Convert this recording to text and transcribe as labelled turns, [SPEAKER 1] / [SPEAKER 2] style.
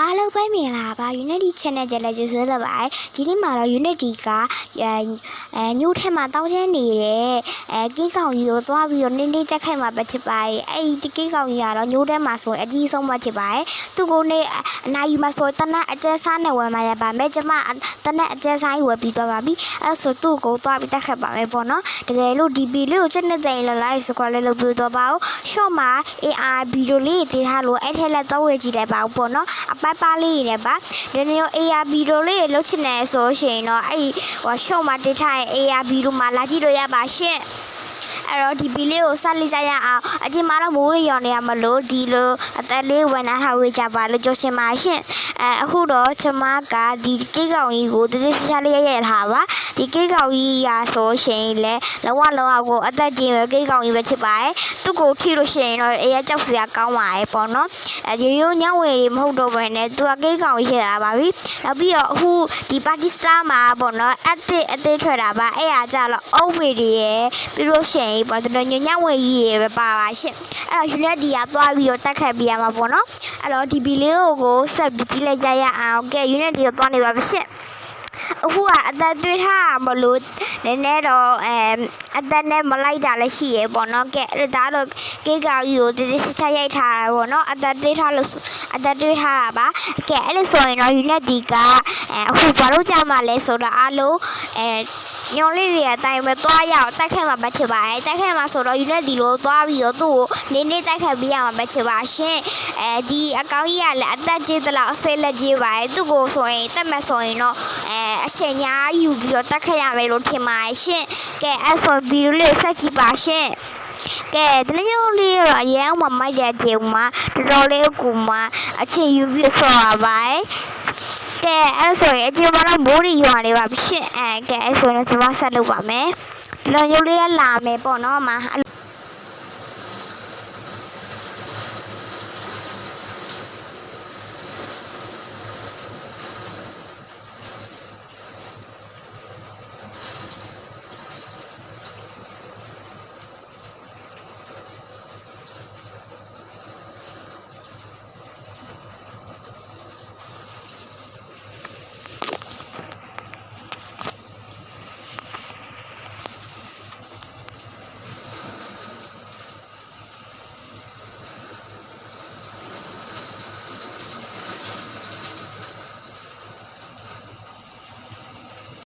[SPEAKER 1] အားလုံးပဲမြင်လာပါ Unity Channel ကြလည်းကျေးဇူးတင်ပါတယ်ဒီနေ့မှာတော့ Unity ကညို့ထဲမှာတောင်းချမ်းနေတဲ့ကိကောင်ကြီးကိုသွားပြီးတော့နင်းနေတက်ခိုက်မှာပဲဖြစ်ပါတယ်အဲ့ဒီကိကောင်ကြီးကတော့ညို့ထဲမှာဆိုအကြီးဆုံးပဲဖြစ်ပါတယ်သူကိုနေအနာယူမှာဆိုတနက်အကျဲစားနဲ့ဝယ်မှာရပါမယ်ကျမတနက်အကျဲစားကြီးဝယ်ပြီးသွားပါပြီအဲ့ဆိုသူ့ကိုသွားပြီးတက်ခိုက်ပါမယ်ပေါ့နော်တကယ်လို့ဒီဗီလေးကိုချက်နေတယ်လိုက်စကွာလေးလုပ်ပြီးတော့ပါဦးရှော့မှာ AR ဗီဒီယိုလေးတေးထားလို့အဲ့ထဲလက်တော့ဝယ်ကြည့်တယ်ပါဦးပေါ့နော်အပိုက်ပါလေးနေပါဒီမျိုး AR ဗီဒီယိုလေးလှုပ်ချင်တယ်ဆိုရှင်တော့အဲ့ရှော့မှာတေးထားတဲ့ AR ဗီဒီယိုမှာလာကြည့်လို့ရပါရှင့်အဲ့တော့ဒီဗီလေးကိုစလိုက်ကြရအောင်အချင်းမတော့မိုးရရောင်နေရမလို့ဒီလိုအသက်လေးဝင်လာထားဝေးကြပါလို့ကြောရှင်ပါရှင်အခုတော့ကျမကဒီကိကောင်ကြီးကိုတည်းရှာလေးရရထားပါဒီကိကောင်ကြီးရာဆိုရှင်လဲလောကိုအသက်ကြီးပဲကိကောင်ကြီးပဲဖြစ်ပါတယ်သူ့ကိုထိလို့ရှိရင်တော့အေးကြောက်စရာကောင်းပါရဲ့ပေါ့နော်ရိုးညဝယ်တွေမဟုတ်တော့ဘဲနဲ့သူကကိကောင်ကြီးရတာပါပြီနောက်ပြီးတော့အခုဒီပါတီစတာမှာပေါ့နော်အသေးထွက်တာပါအဲ့အားကြတော့အုံးမေတွေရပြီးလို့ရှိရင်ပေါ့တော်ညဝယ်ကြီးရပဲပါပါရှင့်အဲ့တော့ Unity ကသွားပြီးတော့တက်ခတ်ပြရမှာပေါ့နော်အဲ့တော့ဒီဗီလေးကိုဆက်ပြီးကြည့်လိုက်ကြရအောင်ကဲ Unity ကိုသွားနေပါပြီရှင့်အခုကအသက်သွေးထားမလို့နည်းနည်းတော့အသက်နဲ့မလိုက်တာလည်းရှိရပေါ့နော်ကဲအဲ့ဒါတော့ကိကောင်ကြီးကိုတည်ချရိုက်ထားတာပေါ့နော်အသက်သွေးထားလို့အသက်သွေးထားတာပါကဲအဲ့လိုဆိုရင်တော့ Unity ကအခုဘာလို့ကြမှာလဲဆိုတော့အားလုံးညောင်လေးတွေအတိုင်းပဲသွားရအောင်တိုက်ခိုက်မှာပဲဖြစ်ပါတယ်တိုက်ခိုက်မှာဆိုတော့ Unity လို့သွားပြီးတော့သူ့ကိုနေတိုက်ခိုက်ပြရမှာပဲဖြစ်ပါရှင်ဒီအကောင့်ကြီးကလည်းအသက်ကြီးသလောက်အစိမ့်လက်ကြီးပါတယ်သူ့ကိုဆိုရင်တက်မဲ့ဆိုရင်တော့အချိန်ညာယူပြီးတော့တိုက်ခိုက်ရမယ်လို့ထင်ပါတယ်ရှင်ကဲအဲ့ဆိုဗီဒီယိုလေးဆက်ကြည့်ပါရှင်ကဲဒီလိုလေးတော့အရင်မှမိုက်တဲ့ချိန်မှာတော်လေးကူမှာအချိန်ယူပြီးဆော်ရပါတယ်ကဲအဲ့ဆိုရင်အချိန်မှတော့မိုးရီရွာနေပါပြီရှင့်ကဲအဲ့ဆိုရင်ကျွန်မဆက်လုပ်ပါမယ်ဒီလိုမျိုးလေးလာမယ်ပေါ့နော်မအဲ့